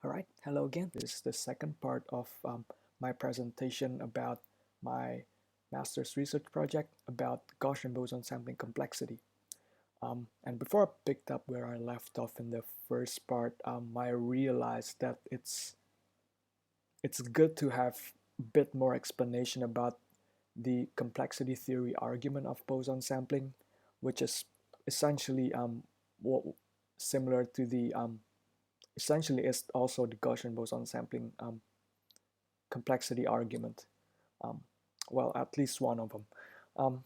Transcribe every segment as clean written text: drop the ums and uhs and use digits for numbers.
All right, hello again. This is the second part of my presentation about my master's research project about Gaussian boson sampling complexity. And before I picked up where I left off in the first part, I realized that it's good to have a bit more explanation about the complexity theory argument of boson sampling, which is essentially similar to the essentially is also the Gaussian boson sampling complexity argument. Um, well, at least one of them. Um,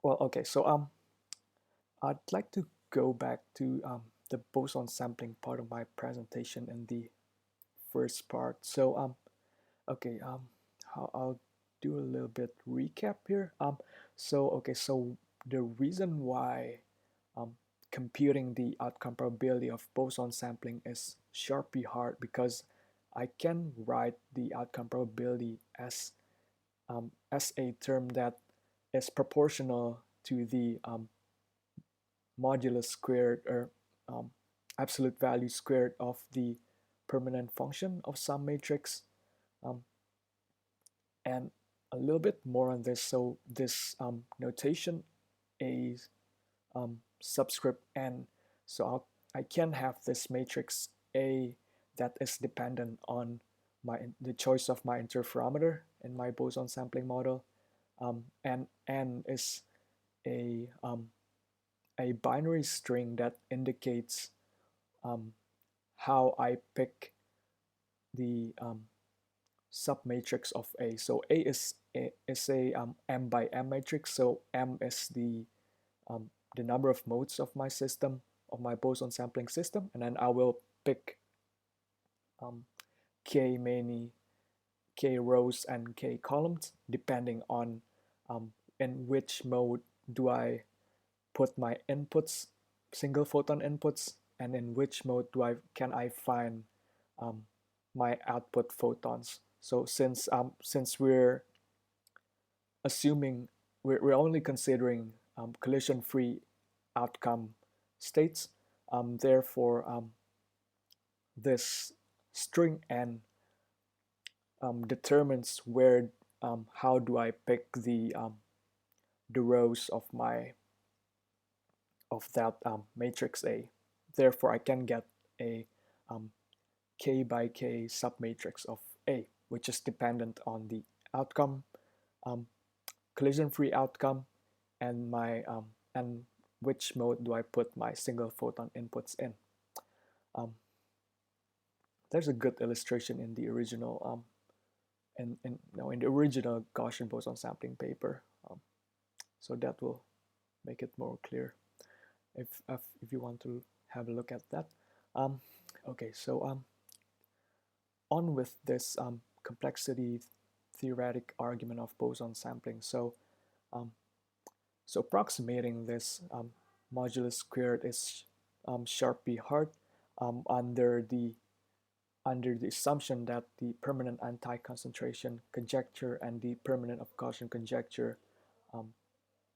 okay, so I'd like to go back to the boson sampling part of my presentation in the first part. So okay, I'll do a little bit recap here. So the reason why um, computing the outcome probability of boson sampling is sharply hard because I can write the outcome probability as a term that is proportional to the modulus squared or um, absolute value squared of the permanent function of some matrix, um, and a little bit more on this. So this notation a subscript n. So I can have this matrix A that is dependent on the choice of my interferometer in my boson sampling model, and n is a um, a binary string that indicates um, how I pick the submatrix of A. So A is a m by m matrix. So m is the number of modes of my system, of my boson sampling system, and then I will pick um, k many, k rows, and k columns depending on in which mode do I put my inputs, single photon inputs, and in which mode can I find um, my output photons. So since we're assuming we're only considering collision-free outcome states, therefore this string n determines where how do I pick the rows of that matrix A. Therefore, I can get a um, k by k submatrix of A, which is dependent on the outcome, collision-free outcome, and my and which mode do I put my single photon inputs in. Um, there's a good illustration in the original in the original Gaussian boson sampling paper, so that will make it more clear if you want to have a look at that. Okay, so on with this complexity theoretic argument of boson sampling. Um, so approximating this modulus squared is sharply hard under the assumption that the permanent anti-concentration conjecture and the permanent of Gaussian conjecture um,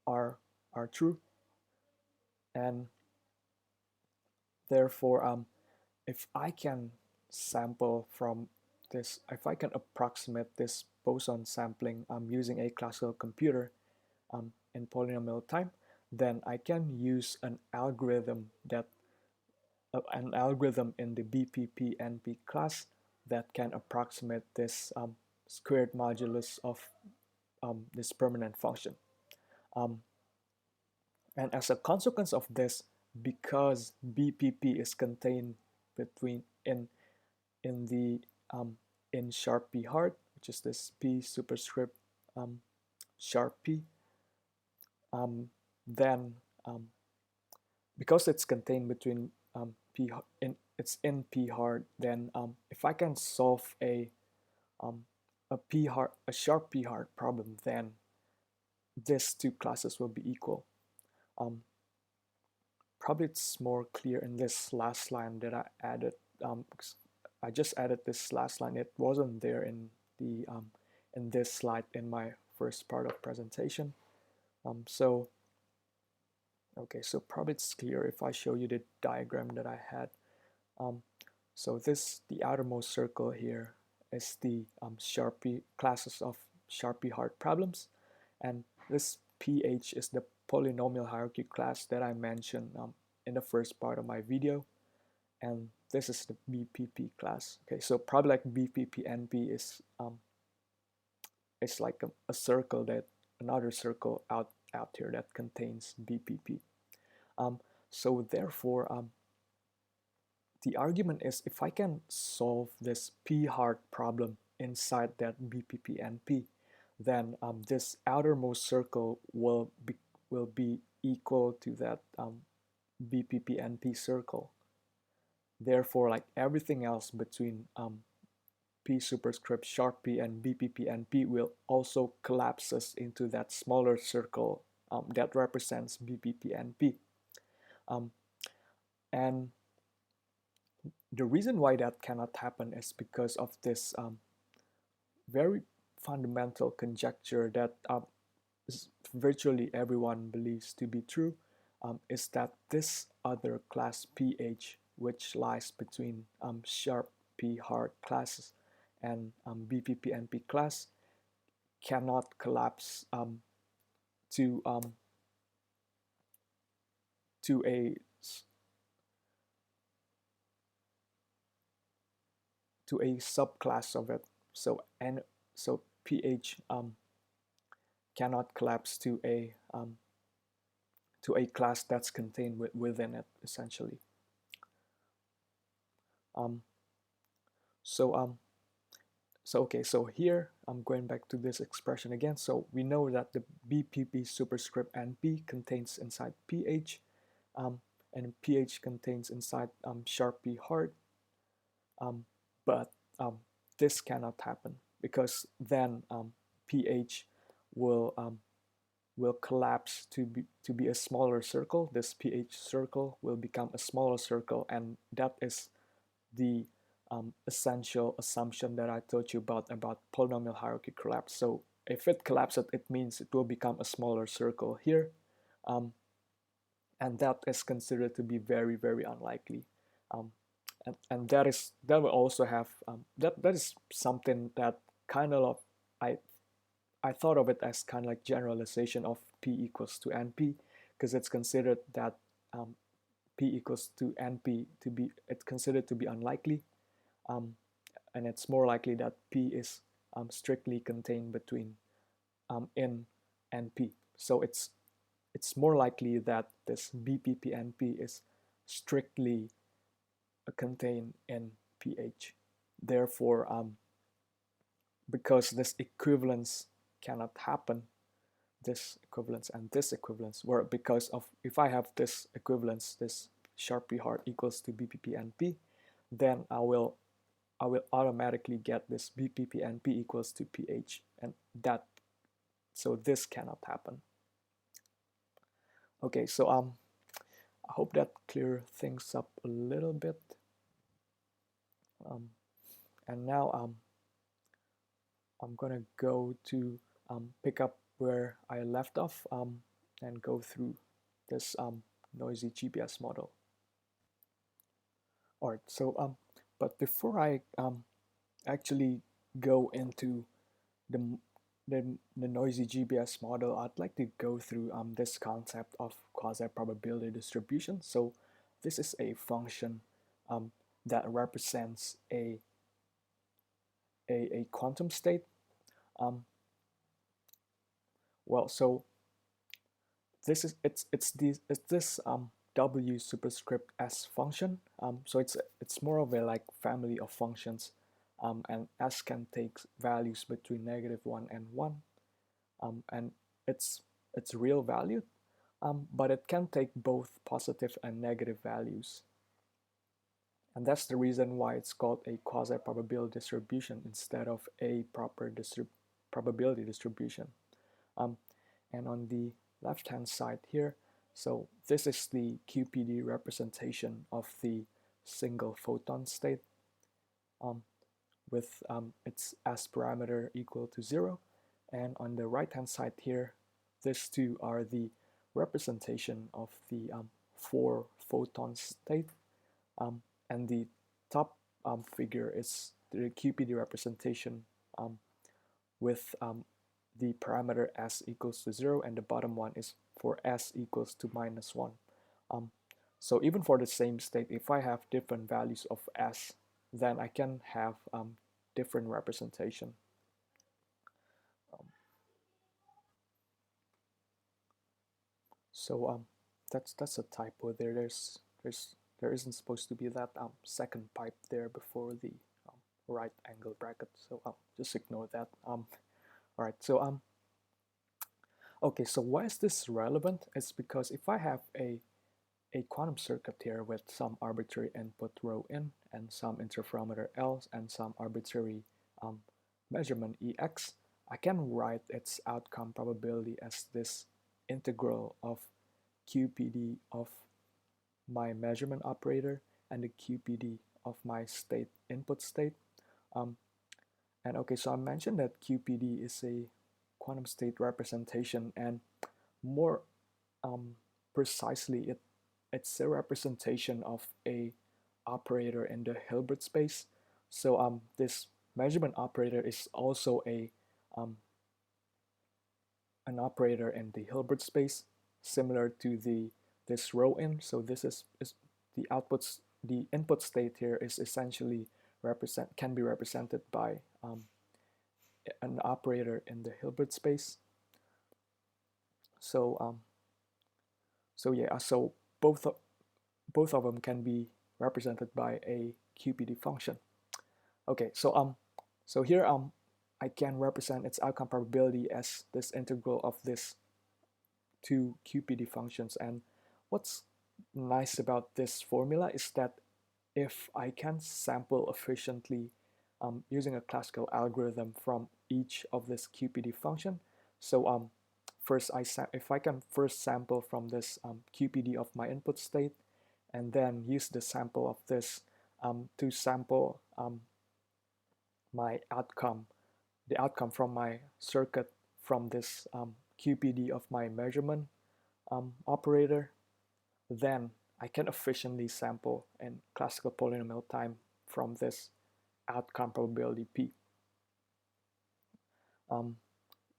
are true, and therefore if I can sample from this, if I can approximate this boson sampling using a classical computer in polynomial time, then I can use an algorithm in the BPP-NP class that can approximate this squared modulus of this permanent function. Um, and as a consequence of this, because BPP is contained between in the in sharp p hard, which is this p superscript sharp p, then because it's contained between it's in p hard, then if I can solve a sharp p hard problem, then these two classes will be equal. Probably it's more clear in this last line that I added. I just added this last line. It wasn't there in the in this slide in my first part of presentation. So okay, so probably it's clear if I show you the diagram that I had. So the outermost circle here is the Sharpie classes of Sharpie hard problems, and this PH is the polynomial hierarchy class that I mentioned in the first part of my video, and this is the BPP class. Okay, so probably like BPP NP is it's like a circle that another circle out here that contains BPP. Um, so therefore, the argument is if I can solve this p-hard problem inside that BPP NP, then this outermost circle will be equal to that BPP NP circle. Therefore, like everything else between P superscript Sharpie and BPP NP will also collapses into that smaller circle that represents BPP NP. And the reason why that cannot happen is because of this very fundamental conjecture that virtually everyone believes to be true, is that this other class PH, which lies between sharp P hard classes and BPP NP class, cannot collapse to to a to a subclass of it. So PH cannot collapse to a class that's contained within it, essentially. Um, so okay, so here I'm going back to this expression again. So we know that the BPP superscript NP contains inside PH, and PH contains inside sharp P hard, but this cannot happen because then PH will collapse to be a smaller circle. This PH circle will become a smaller circle, and that is the essential assumption that I told you about polynomial hierarchy collapse. So if it collapses, it means it will become a smaller circle here, and that is considered to be very, very unlikely. And that will also have that is something that kind of I thought of it as kind of like generalization of P equals to NP, because it's considered that P equals to NP to be it's considered to be unlikely, and it's more likely that P is strictly contained between N and P. So it's more likely that this BPP NP is strictly contained in PH. Therefore, because this equivalence cannot happen, this equivalence and this equivalence, where because of if I have this equivalence, this Sharpie hard equals to BPP NP, then I will automatically get this BPP NP equals to PH, and that so this cannot happen. Okay, so I hope that clear things up a little bit. And now I'm gonna go to pick up where I left off and go through this noisy GPS model. All right, so but before I actually go into the, the noisy GBS model, I'd like to go through this concept of quasi-probability distribution. So this is a function that represents a quantum state. Well, so this is it's this W superscript S function. So it's more of a like family of functions, and S can take values between -1 and 1, and it's real valued, but it can take both positive and negative values. And that's the reason why it's called a quasi-probability distribution instead of a proper probability distribution. And on the left-hand side here, so this is the QPD representation of the single photon state with its S parameter equal to 0. And on the right-hand side here, these two are the representation of the 4 photon state. And the top figure is the QPD representation with the parameter s equals to 0, and the bottom one is for s equals to -1. So even for the same state, if I have different values of s, then I can have different representation. So that's a typo there. There isn't supposed to be that second pipe there before the right angle bracket. So just ignore that. All right. So okay. So why is this relevant? It's because if I have a quantum circuit here with some arbitrary input rho in and some interferometer L and some arbitrary measurement Ex, I can write its outcome probability as this integral of QPD of my measurement operator and the QPD of my state input state. And okay, so I mentioned that QPD is a quantum state representation, and more precisely, it's a representation of a operator in the Hilbert space. So this measurement operator is also an operator in the Hilbert space, similar to this rho in. So this is the input state here is essentially can be represented by an operator in the Hilbert space. So yeah, so both of them can be represented by a QPD function. Okay, so here I can represent its outcome probability as this integral of this two QPD functions. And what's nice about this formula is that if I can sample efficiently using a classical algorithm from each of this QPD function, so first if I can first sample from this QPD of my input state, and then use the sample of this to sample my outcome, the outcome from my circuit from this QPD of my measurement operator, then I can efficiently sample in classical polynomial time from this outcome probability P,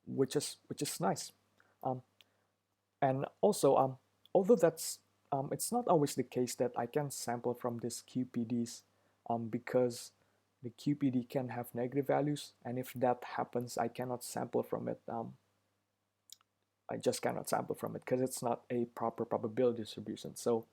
which is nice. And also, although that's it's not always the case that I can sample from these QPDs, because the QPD can have negative values, and if that happens, I cannot sample from it. I just cannot sample from it because it's not a proper probability distribution. So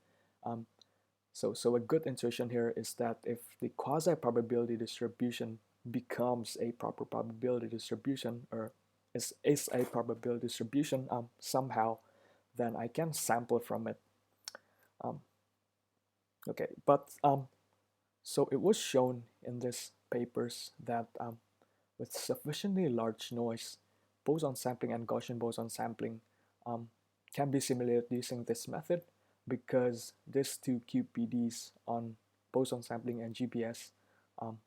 a good intuition here is that if the quasi-probability distribution becomes a proper probability distribution, or is a probability distribution somehow, then I can sample from it. Okay, but so it was shown in these papers that with sufficiently large noise, boson sampling and Gaussian boson sampling can be simulated using this method, because these two QPDs on boson sampling and GBS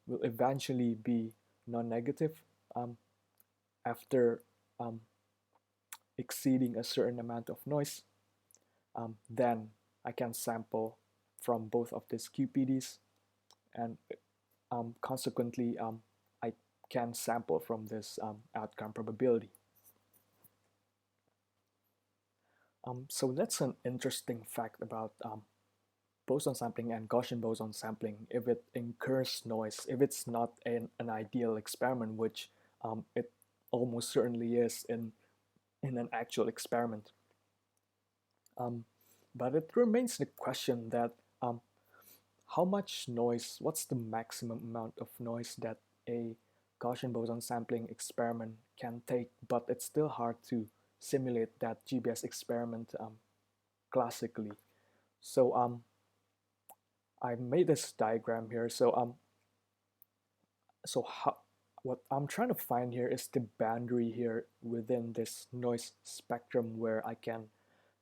will eventually be non-negative after exceeding a certain amount of noise. Then I can sample from both of these QPDs, and consequently I can sample from this outcome probability. So that's an interesting fact about boson sampling and Gaussian boson sampling. If it incurs noise, if it's not an ideal experiment, which it almost certainly is in an actual experiment. But it remains the question that how much noise, what's the maximum amount of noise that a Gaussian boson sampling experiment can take, but it's still hard to simulate that GBS experiment classically. So I made this diagram here. So what I'm trying to find here is the boundary here within this noise spectrum, where I can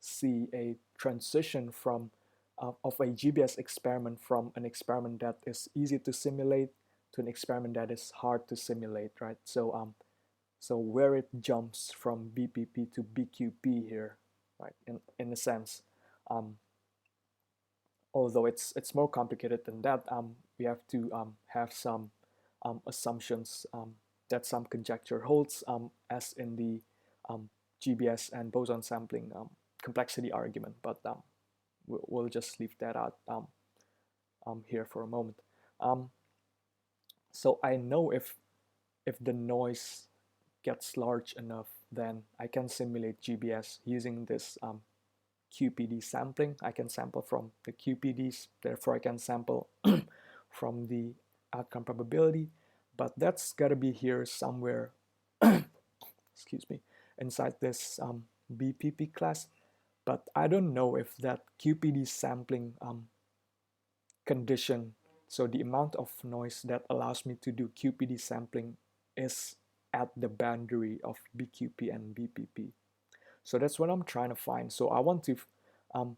see a transition from of a GBS experiment from an experiment that is easy to simulate to an experiment that is hard to simulate, right? So so where it jumps from BPP to BQP here, right? In a sense, although it's more complicated than that. We have to have some assumptions that some conjecture holds, as in the um, GBS and boson sampling complexity argument. But we'll just leave that out here for a moment. Um, so I know if the noise gets large enough, then I can simulate GBS using this QPD sampling. I can sample from the QPDs, therefore I can sample from the outcome probability, but that's got to be here somewhere, excuse me, inside this BPP class. But I don't know if that QPD sampling condition, so the amount of noise that allows me to do QPD sampling, is at the boundary of BQP and BPP. So that's what I'm trying to find. So I want to, um,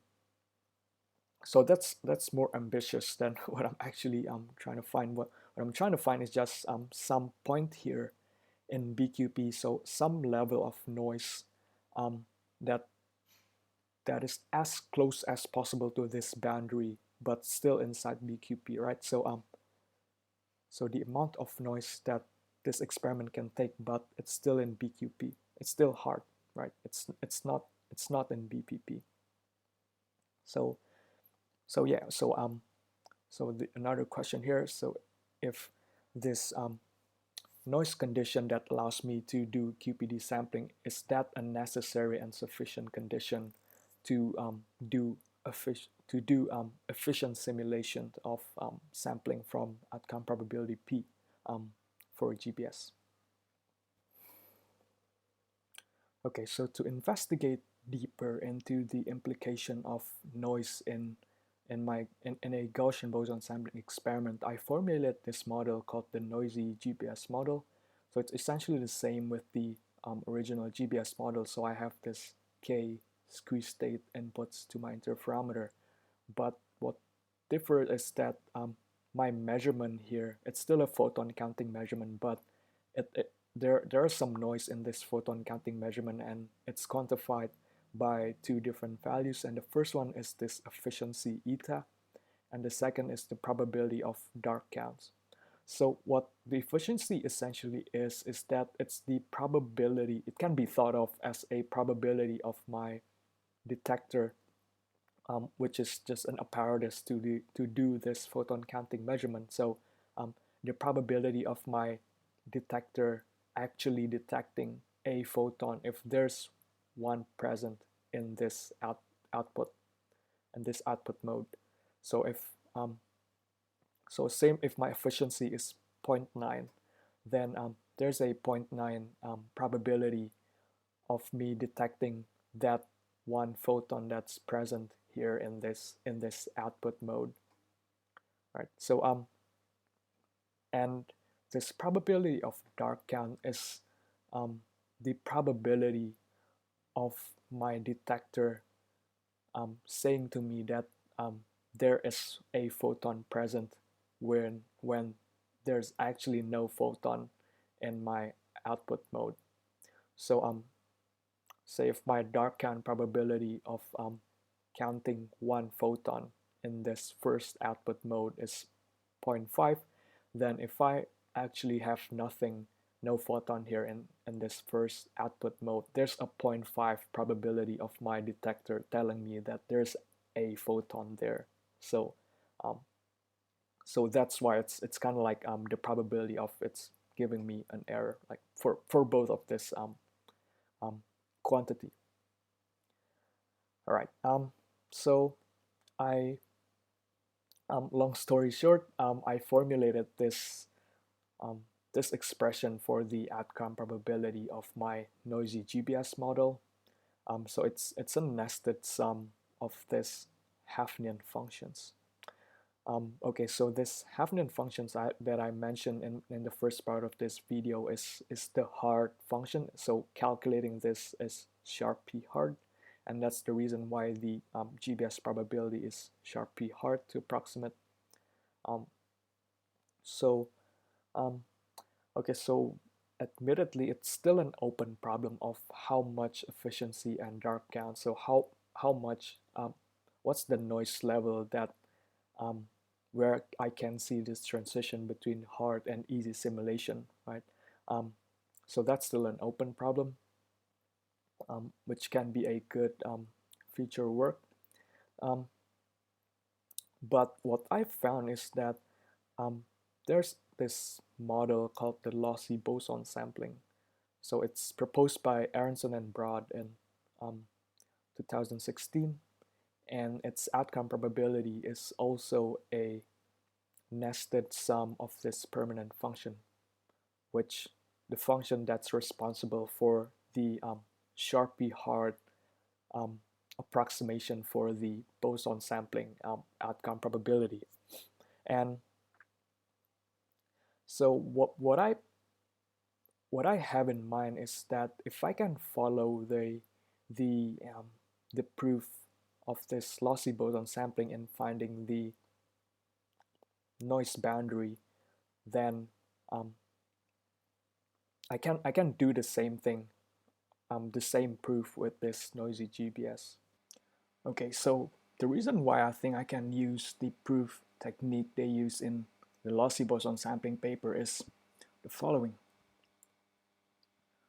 so that's more ambitious than what I'm actually trying to find. What I'm trying to find is just some point here in BQP, so some level of noise um, that that is as close as possible to this boundary, but still inside BQP, right? So the amount of noise that this experiment can take, but it's still in BQP. It's still hard, right? It's not in BPP. So yeah. Another question here. So if this noise condition that allows me to do QPD sampling, is that a necessary and sufficient condition to efficient simulation of sampling from outcome probability P for GBS? Okay, so to investigate deeper into the implication of noise in a Gaussian boson sampling experiment, I formulated this model called the noisy GBS model. So it's essentially the same with the original GBS model. So I have this K squeeze state inputs to my interferometer, but what differs is that my measurement here, it's still a photon counting measurement, but there is some noise in this photon counting measurement, and it's quantified by two different values. And the first one is this efficiency eta, and the second is the probability of dark counts. So what the efficiency essentially is that it's the probability, it can be thought of as a probability of my detector, which is just an apparatus to do this photon counting measurement. So the probability of my detector actually detecting a photon if there's one present in this output and this output mode. So same if my efficiency is 0.9, then there's a 0.9 probability of me detecting that one photon that's present here in this output mode, right? So and this probability of dark count is the probability of my detector saying to me that there is a photon present when there's actually no photon in my output mode. So say if my dark count probability of counting one photon in this first output mode is 0.5, then if I actually have no photon here in this first output mode, there's a 0.5 probability of my detector telling me that there's a photon there. So that's why it's kind of like the probability of it's giving me an error, like for both of this quantity. All right. So I long story short, I formulated this expression for the outcome probability of my noisy GBS model. So it's a nested sum of this Hafnian functions. Okay, so this Hafnian functions that I mentioned in the first part of this video is the hard function. So calculating this is sharp p hard, and that's the reason why the GBS probability is sharp p hard to approximate. Um, so okay, so admittedly, it's still an open problem of how much efficiency and dark count. So how much what's the noise level that where I can see this transition between hard and easy simulation, right? So that's still an open problem, which can be a good future work. But what I found is that there's this model called the lossy boson sampling. So it's proposed by Aronson and Broad in 2016, and its outcome probability is also a nested sum of this permanent function, which the function that's responsible for the Sharpie hard um, approximation for the boson sampling outcome probability. And so what I have in mind is that if I can follow the the proof of this lossy boson sampling and finding the noise boundary, then um, I can do the same thing, the same proof with this noisy GBS. Okay, so the reason why I think I can use the proof technique they use in the lossy boson sampling paper is the following.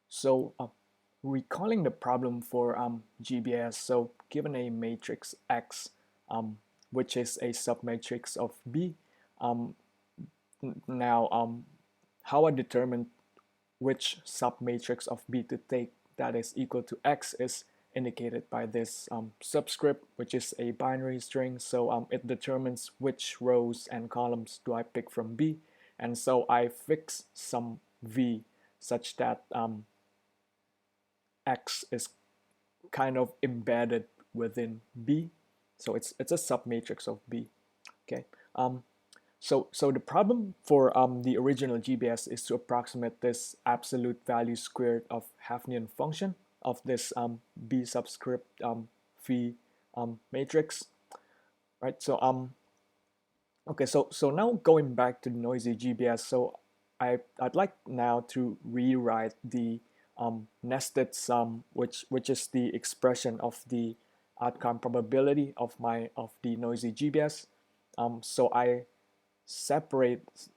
So recalling the problem for GBS, so given a matrix X, which is a submatrix of B, um, now how I determine which submatrix of B to take that is equal to X is indicated by this subscript, which is a binary string. So it determines which rows and columns do I pick from B. And so I fix some V such that X is kind of embedded within B. So it's a submatrix of B. Okay. So the problem for the original GBS is to approximate this absolute value squared of Hafnian function of this B subscript phi matrix, right? So okay, so now going back to the noisy GBS, so I'd like now to rewrite the nested sum, which is the expression of the outcome probability of the noisy GBS. So I separate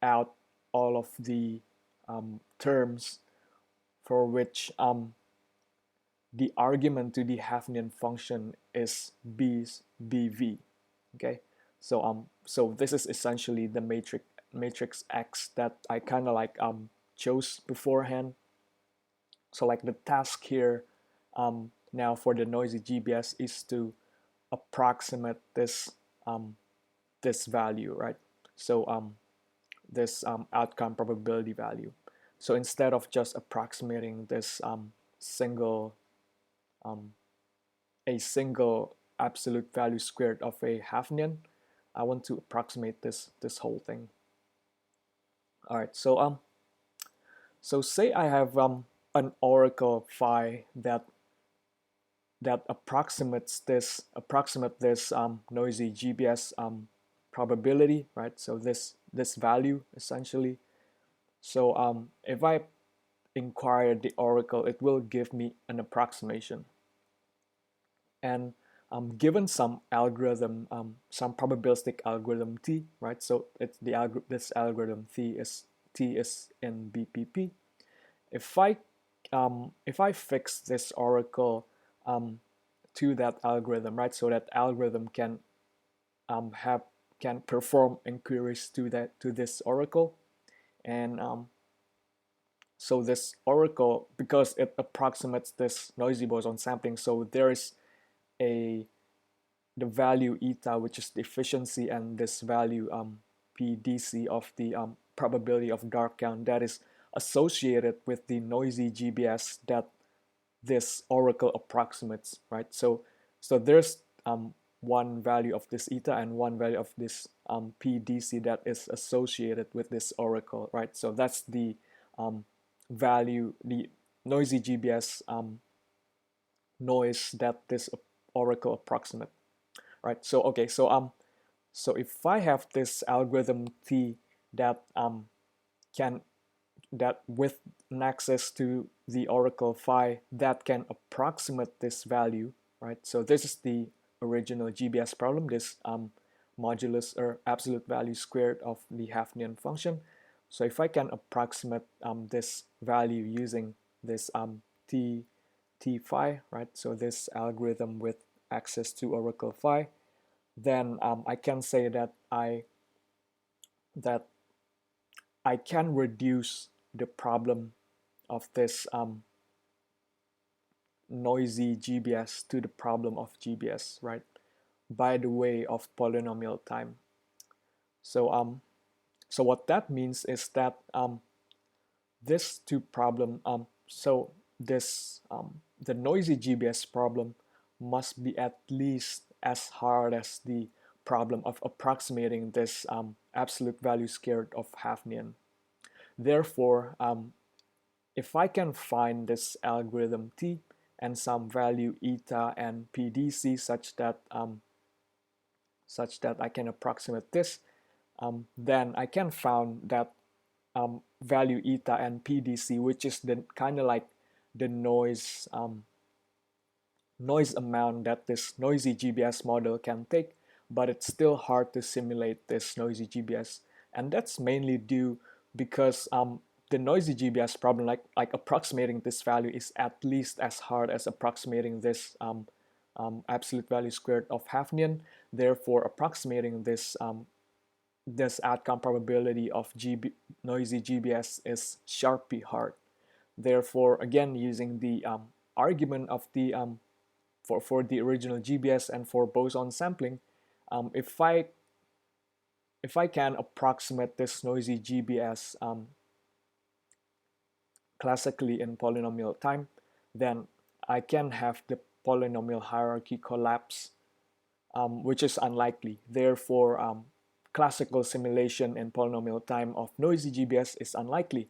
out all of the terms for which the argument to the Hafnian function is BV. Okay, so this is essentially the matrix X that I kind of like chose beforehand. So like the task here now for the noisy GBS is to approximate this this value, right? So this outcome probability value. So instead of just approximating this single a single absolute value squared of a Hafnian, I want to approximate this whole thing. All right, so say I have an oracle phi that approximate this noisy GBS probability, right? So this value essentially. So if I inquire the oracle, it will give me an approximation. And given some algorithm, some probabilistic algorithm T, right? So it's this algorithm T is in BPP. If I fix this oracle to that algorithm, right? So that algorithm can can perform inquiries to this oracle, and so this oracle, because it approximates this noisy boson sampling, so there is the value eta, which is the efficiency, and this value PDC of the probability of dark count that is associated with the noisy GBS that this oracle approximates, right? So there's one value of this eta and one value of this PDC that is associated with this oracle, right? So that's the value, the noisy GBS noise that this oracle approximate, right? So okay, so if I have this algorithm T that can that with an access to the oracle phi that can approximate this value, right? So this is the original GBS problem, this modulus or absolute value squared of the Hafnian function. So if I can approximate this value using this t phi, right? So this algorithm with access to oracle phi, then I can say that that I can reduce the problem of this noisy GBS to the problem of GBS, right? By the way of polynomial time. So so what that means is that this two problem so this the noisy GBS problem must be at least as hard as the problem of approximating this absolute value squared of Hafnian. Therefore, if I can find this algorithm T and some value eta and PDC such that I can approximate this, then I can found that value eta and PDC, which is the kind of like the noise amount that this noisy GBS model can take, but it's still hard to simulate this noisy GBS, and that's mainly due because the noisy GBS problem, like approximating this value, is at least as hard as approximating this absolute value squared of Hafnian. Therefore, approximating this outcome probability of noisy GBS is sharply hard. Therefore, again, using the argument of the for the original GBS and for boson sampling, if I can approximate this noisy GBS classically in polynomial time, then I can have the polynomial hierarchy collapse, which is unlikely. Therefore, classical simulation in polynomial time of noisy GBS is unlikely.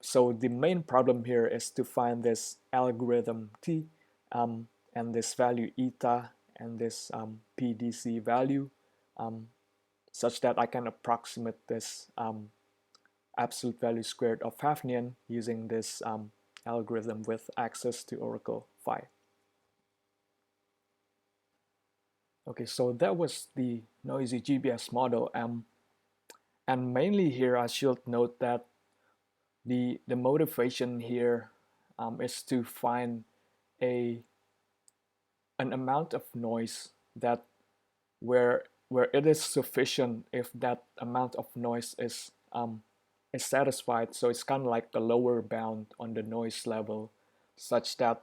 So the main problem here is to find this algorithm T and this value eta and this PDC value such that I can approximate this absolute value squared of Hafnian using this algorithm with access to oracle phi. Okay, so that was the noisy GBS model, and mainly here I should note that the motivation here is to find an amount of noise that where it is sufficient if that amount of noise is satisfied. So it's kind of like the lower bound on the noise level, such that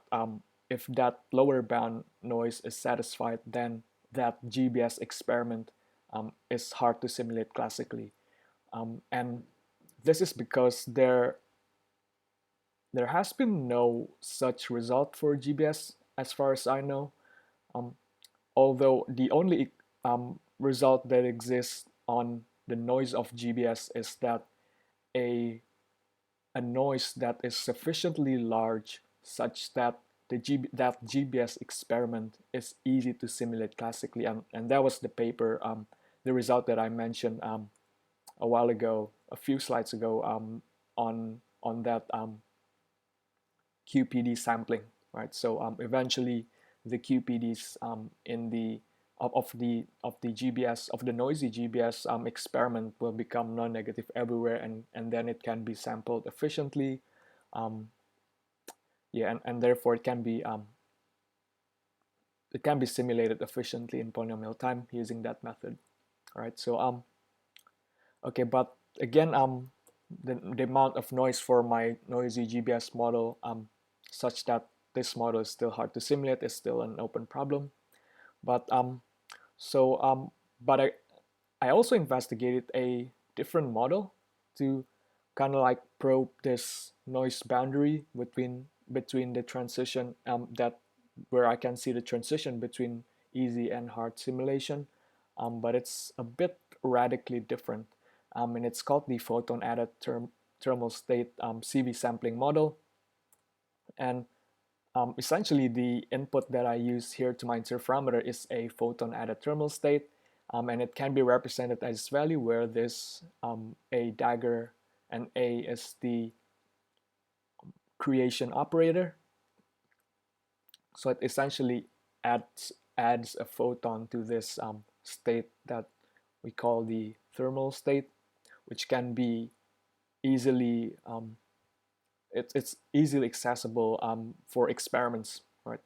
if that lower bound noise is satisfied, then that GBS experiment is hard to simulate classically. And this is because there has been no such result for GBS as far as I know. Although the only result that exists on the noise of GBS is that a noise that is sufficiently large such that that GBS experiment is easy to simulate classically, and that was the paper, the result that I mentioned a while ago, a few slides ago, on that QPD sampling, right? So eventually, the QPDs in the of the GBS of the noisy GBS experiment will become non-negative everywhere, and then it can be sampled efficiently. Yeah, and therefore it can be simulated efficiently in polynomial time using that method. All right, so okay, but again, the amount of noise for my noisy GBS model, such that this model is still hard to simulate, is still an open problem. But but I also investigated a different model to kind of like probe this noise boundary between the transition that where I can see the transition between easy and hard simulation, but it's a bit radically different, and it's called the photon added thermal state CV sampling model. And essentially, the input that I use here to my interferometer is a photon added thermal state, and it can be represented as value where this a dagger and A is the creation operator. So it essentially adds a photon to this state that we call the thermal state, which can be easily it's easily accessible for experiments, right?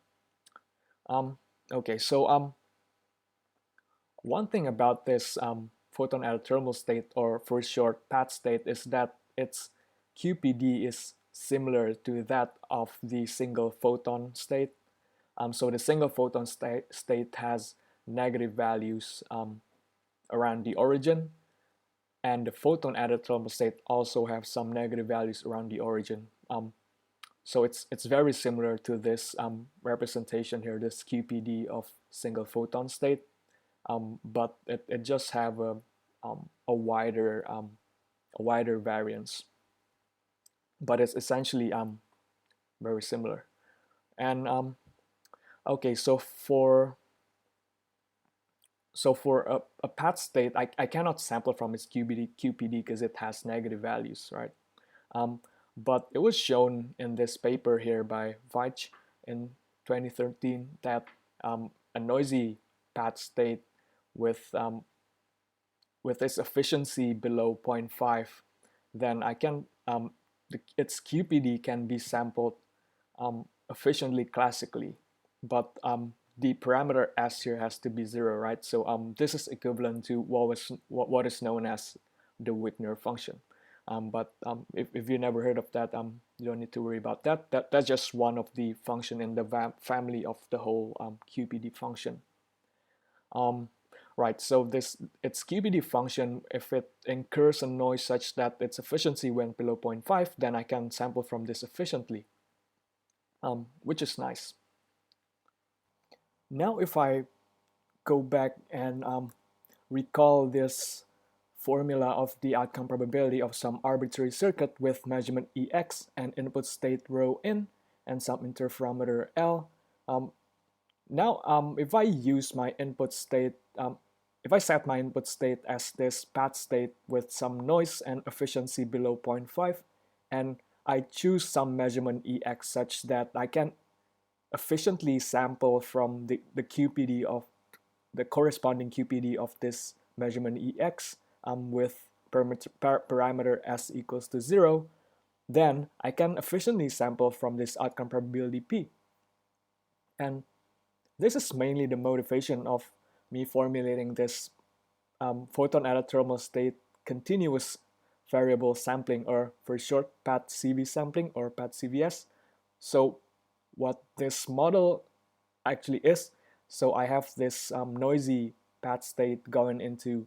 Um, okay, so one thing about this photon thermal state, or for short PAT state, is that its QPD is similar to that of the single photon state. So the single photon state has negative values around the origin, and the photon thermal state also have some negative values around the origin. So it's very similar to this representation here, this QPD of single photon state, but it just have a wider variance, but it's essentially very similar. And okay, so for a PAT state, I cannot sample from its QPD because it has negative values, right? Um, but it was shown in this paper here by Veitch in 2013 that a noisy PAT state with with its efficiency below 0.5, then I can its QPD can be sampled efficiently classically, but the parameter S here has to be 0, right? So this is equivalent to what is known as the Wigner function. But if you never heard of that, you don't need to worry about that. That's just one of the function in the family of the whole QPD function. Right, so its QPD function, if it incurs a noise such that its efficiency went below 0.5, then I can sample from this efficiently, which is nice. Now if I go back and recall this formula of the outcome probability of some arbitrary circuit with measurement Ex and input state rho in and some interferometer L. Now if I use my input state, if I set my input state as this PAT state with some noise and efficiency below 0.5, and I choose some measurement Ex such that I can efficiently sample from the QPD of the corresponding QPD of this measurement Ex with parameter S equals to 0, then I can efficiently sample from this outcome probability P. And this is mainly the motivation of me formulating this photon thermal state continuous variable sampling, or for short PAT CV sampling or PAT CVS. So what this model actually is, so I have this noisy PAT state going into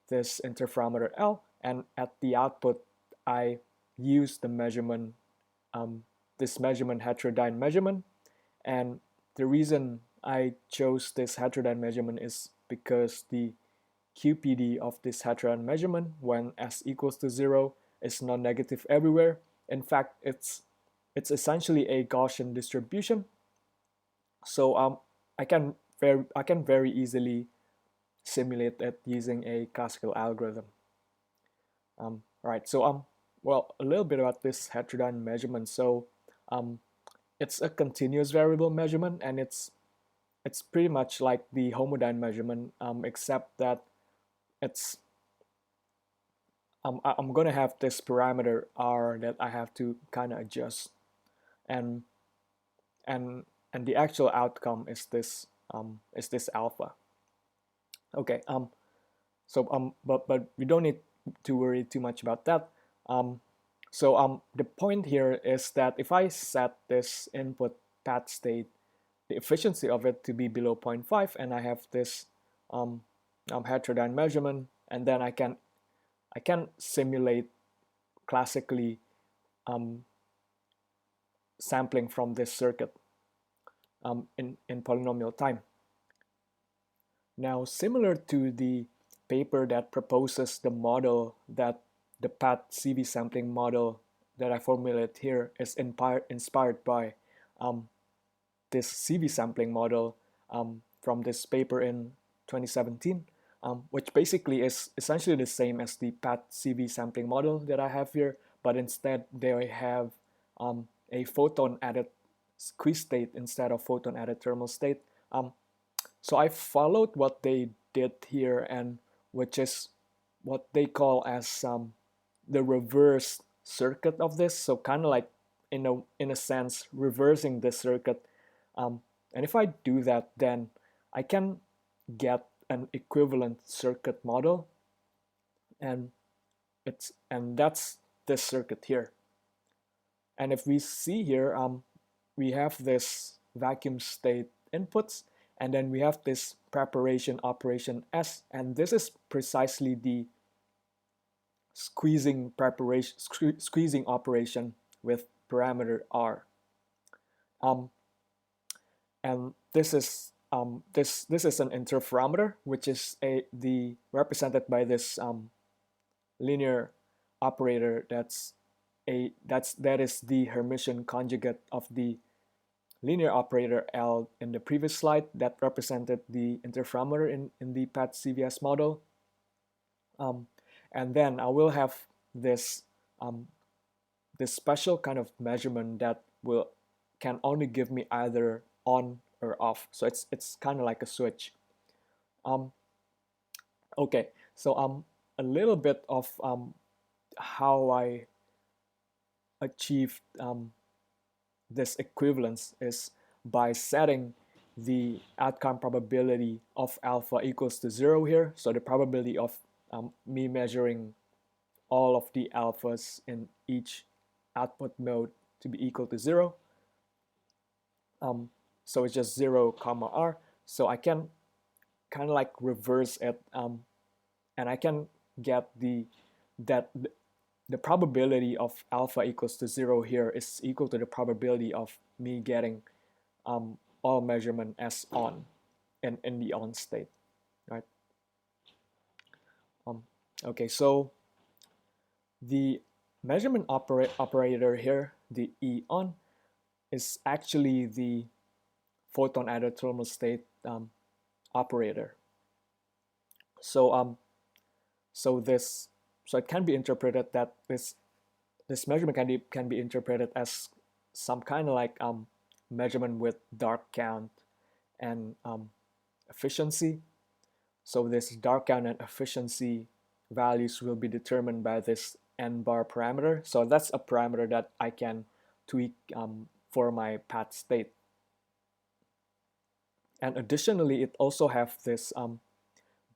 this interferometer L, and at the output I use the measurement, this measurement heterodyne measurement. And the reason I chose this heterodyne measurement is because the QPD of this heterodyne measurement when S equals to 0 is non-negative everywhere. In fact, it's essentially a Gaussian distribution. So I can very easily simulate it using a classical algorithm. Right. So well, a little bit about this heterodyne measurement. So it's a continuous variable measurement, and it's pretty much like the homodyne measurement, except that it's I'm gonna have this parameter R that I have to kind of adjust, and and the actual outcome is this alpha. Okay. But we don't need to worry too much about that. So the point here is that if I set this input PAT state, the efficiency of it to be below 0.5, and I have this heterodyne measurement, and then I can simulate classically sampling from this circuit in polynomial time. Now, similar to the paper that proposes the model that the PAT CV sampling model that I formulate here is inspired by this CV sampling model from this paper in 2017, which basically is essentially the same as the PAT CV sampling model that I have here, but instead they have a photon added squeeze state instead of photon added thermal state. So I followed what they did here, and which is what they call as the reverse circuit of this. So kind of like in a sense reversing the circuit. And if I do that, then I can get an equivalent circuit model, and that's this circuit here. And if we see here, we have this vacuum state inputs, and then we have this preparation operation S, and this is precisely the squeezing operation with parameter R. And this is this is an interferometer, which is the represented by this linear operator that is the Hermitian conjugate of the linear operator L in the previous slide that represented the interferometer in the PAT-CVS model. And then I will have this this special kind of measurement that can only give me either on or off. So it's kind of like a switch. Okay, so a little bit of how I achieved this equivalence is by setting the outcome probability of alpha equals to 0 here. So the probability of me measuring all of the alphas in each output mode to be equal to 0. So it's just 0 comma R. So I can kind of like reverse it, and I can get the probability of alpha equals to 0 here is equal to the probability of me getting all measurement as on in the on state, right? Okay, so the measurement operator here, the E on, is actually the photon endothermal state operator. So so it can be interpreted that this measurement can be interpreted as some kind of like measurement with dark count and efficiency. So this dark count and efficiency values will be determined by this n bar parameter. So that's a parameter that I can tweak for my PAT state. And additionally, it also has this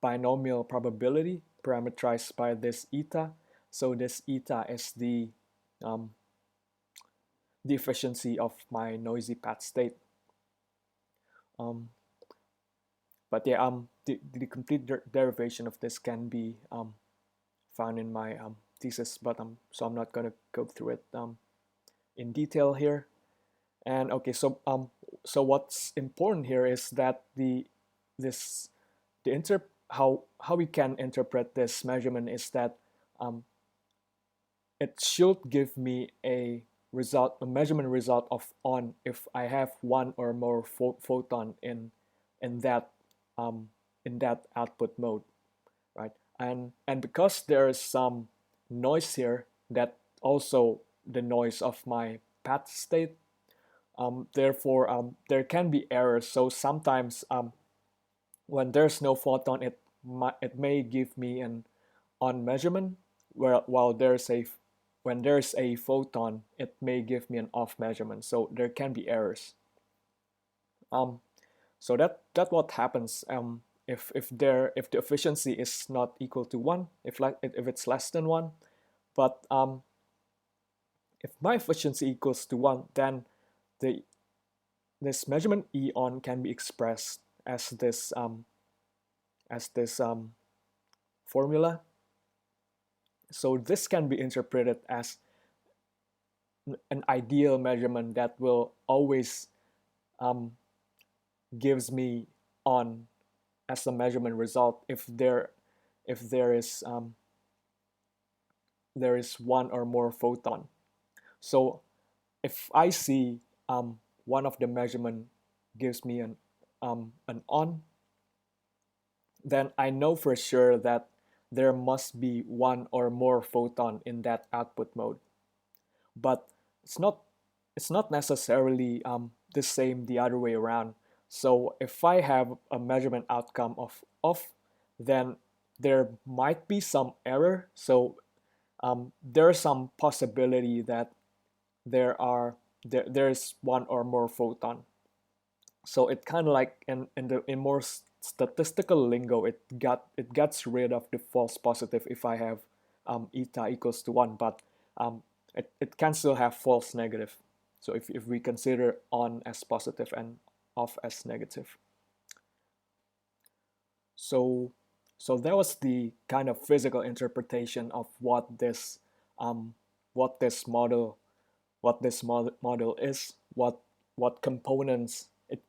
binomial probability parameterized by this eta. So this eta is the efficiency of my noisy PAT state. But yeah, the complete derivation of this can be found in my thesis, but so I'm not gonna go through it in detail here. And okay, so what's important here is that how we can interpret this measurement is that it should give me a measurement result of on if I have one or more photon in that output mode, right? And because there is some noise here, that also the noise of my PAT state, therefore there can be errors. So sometimes when there's no photon, it may give me an on measurement, while when there's a photon, it may give me an off measurement. So there can be errors. So that what happens if the efficiency is not equal to 1, if it's less than 1. But if my efficiency equals to 1, then this measurement E on can be expressed as this formula. So this can be interpreted as an ideal measurement that will always gives me on as a measurement result if there is one or more photon. So if I see one of the measurement gives me an on, then I know for sure that there must be one or more photon in that output mode. But it's not necessarily the same the other way around. So if I have a measurement outcome of off, then there might be some error. So there's some possibility that there's one or more photon. So it kind of like in more statistical lingo, it gets rid of the false positive if I have eta equals to 1, but it can still have false negative. So if we consider on as positive and off as negative. So so that was the kind of physical interpretation of um, what this model model is, what components it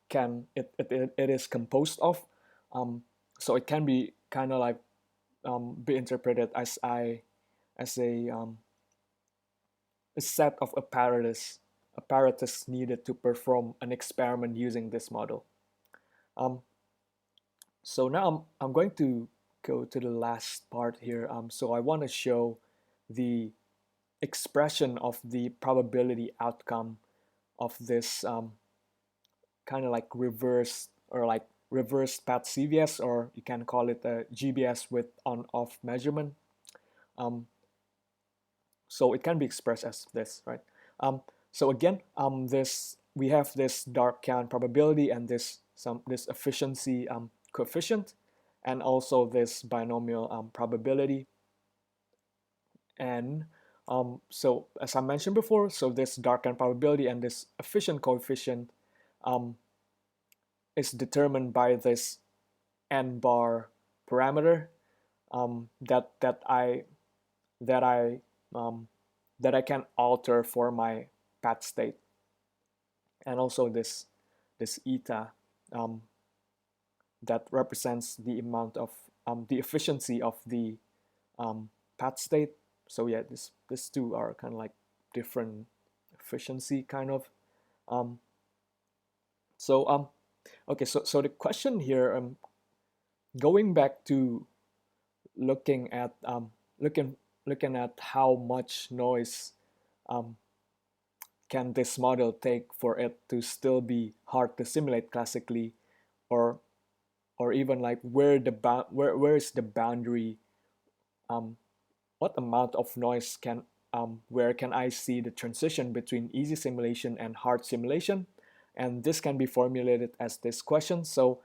is composed of. So it can be kind of like be interpreted as a set of apparatus needed to perform an experiment using this model. Um, so now I'm going to go to the last part here. So I want to show the expression of the probability outcome of this kind of like reverse path CVS, or you can call it a GBS with on-off measurement. So it can be expressed as this, right? So again, this we have this dark count probability and this efficiency coefficient, and also this binomial probability. And so as I mentioned before, so this dark count probability and this efficient coefficient is determined by this n bar parameter that I can alter for my path state, and also this eta that represents the amount of the efficiency of the path state. So yeah, these two are kind of like different efficiency kind of. So okay, so the question here, going back to looking at looking at how much noise can this model take for it to still be hard to simulate classically, or even like where is the boundary, what amount of noise can where can I see the transition between easy simulation and hard simulation. And this can be formulated as this question. So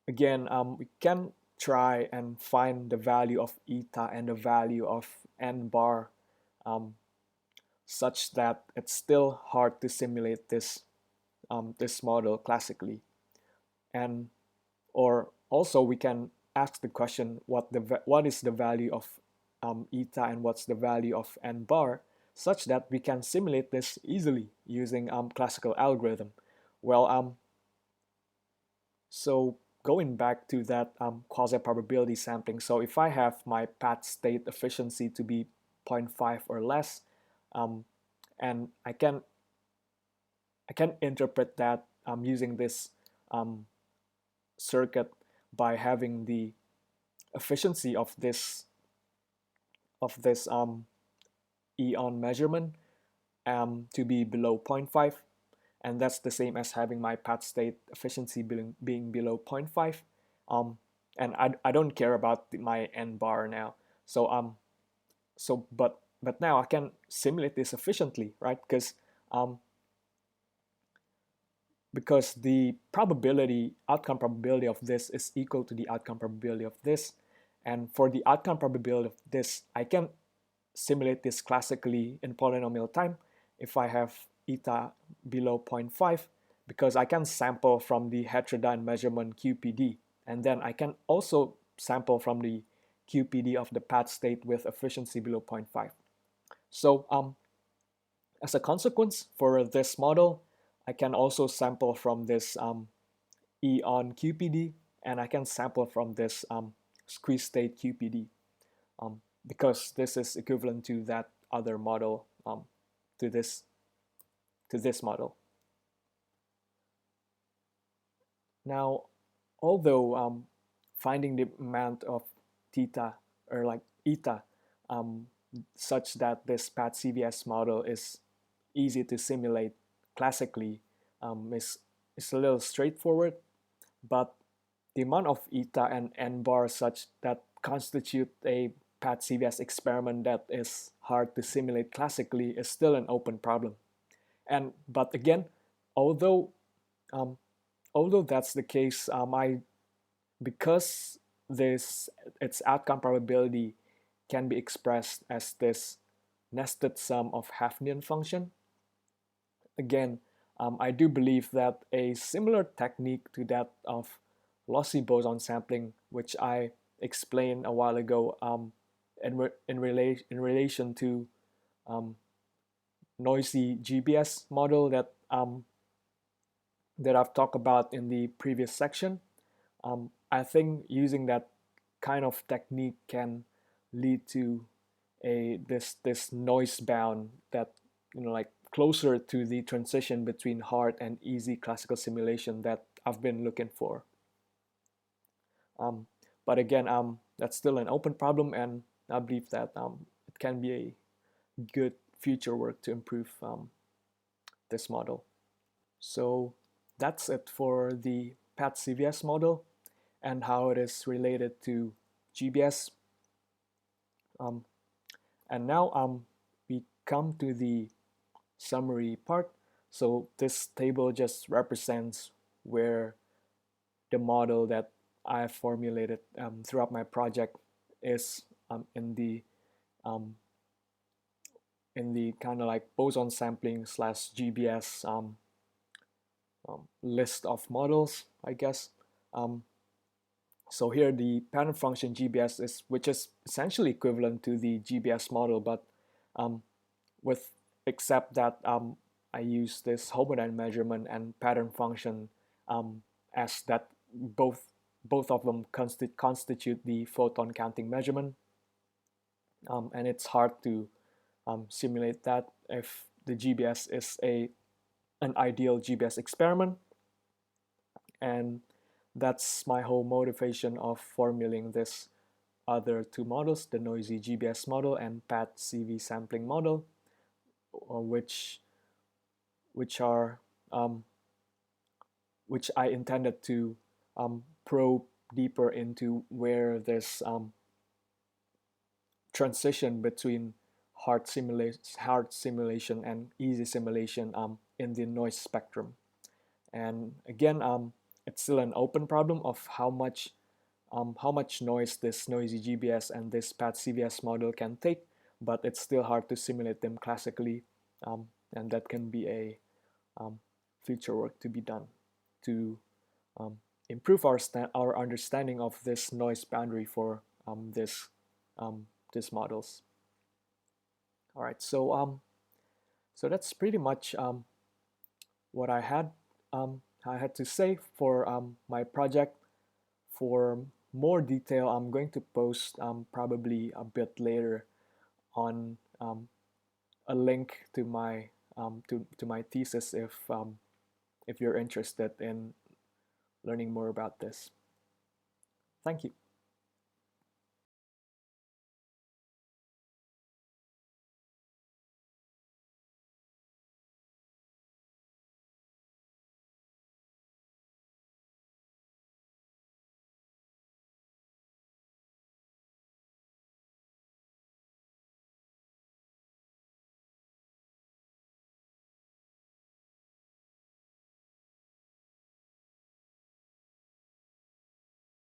again, we can try and find the value of eta and the value of n bar such that it's still hard to simulate this this model classically. And or also we can ask the question, what is the value of eta and what's the value of n bar, such that we can simulate this easily using classical algorithm. Well, so going back to that quasi-probability sampling, so if I have my path state efficiency to be 0.5 or less, and I can interpret that using this circuit by having the efficiency of this eon measurement to be below 0.5, and that's the same as having my path state efficiency being below 0.5. And I don't care about my n bar now. So but now I can simulate this efficiently, right? Because the outcome probability of this is equal to the outcome probability of this. And for the outcome probability of this, I can simulate this classically in polynomial time if I have eta below 0.5, because I can sample from the heterodyne measurement QPD, and then I can also sample from the QPD of the path state with efficiency below 0.5. So as a consequence, for this model, I can also sample from this eon QPD, and I can sample from this squeeze state QPD, because this is equivalent to that other model, to this model. Now, although finding the amount of theta, or like eta, such that this path CVS model is easy to simulate classically, is a little straightforward, but the amount of eta and n bars such that constitute a PAT-CVS experiment that is hard to simulate classically is still an open problem. But again, although um, although that's the case, because this its outcome probability can be expressed as this nested sum of Hafnian function. Again, I do believe that a similar technique to that of lossy boson sampling, which I explained a while ago, in relation to um, noisy GBS model that I've talked about in the previous section. I think using that kind of technique can lead to this noise bound that, like, closer to the transition between hard and easy classical simulation that I've been looking for. Um, but again, that's still an open problem, and I believe that it can be a good future work to improve this model. So that's it for the PAT-CVS model and how it is related to GBS. Um, and now we come to the summary part. So this table just represents where the model that I formulated throughout my project is um, in the kind of like boson sampling slash GBS list of models, I guess. So here the pattern function GBS is, which is essentially equivalent to the GBS model, but um, with except that I use this homodyne measurement and pattern function as that both of them constitute the photon counting measurement, and it's hard to simulate that if the GBS is an ideal GBS experiment. And that's my whole motivation of formulating this other two models, the noisy GBS model and PAT-CV sampling model, which are which I intended to probe deeper into where this transition between hard simulation and easy simulation in the noise spectrum. And again, it's still an open problem of how much noise this noisy GBS and this PAT-CVS model can take, but it's still hard to simulate them classically, and that can be a future work to be done to improve our understanding of this noise boundary for these models. All right, so that's pretty much what I had to say for my project. For more detail, I'm going to post probably a bit later on a link to my to my thesis if you're interested in learning more about this. Thank you.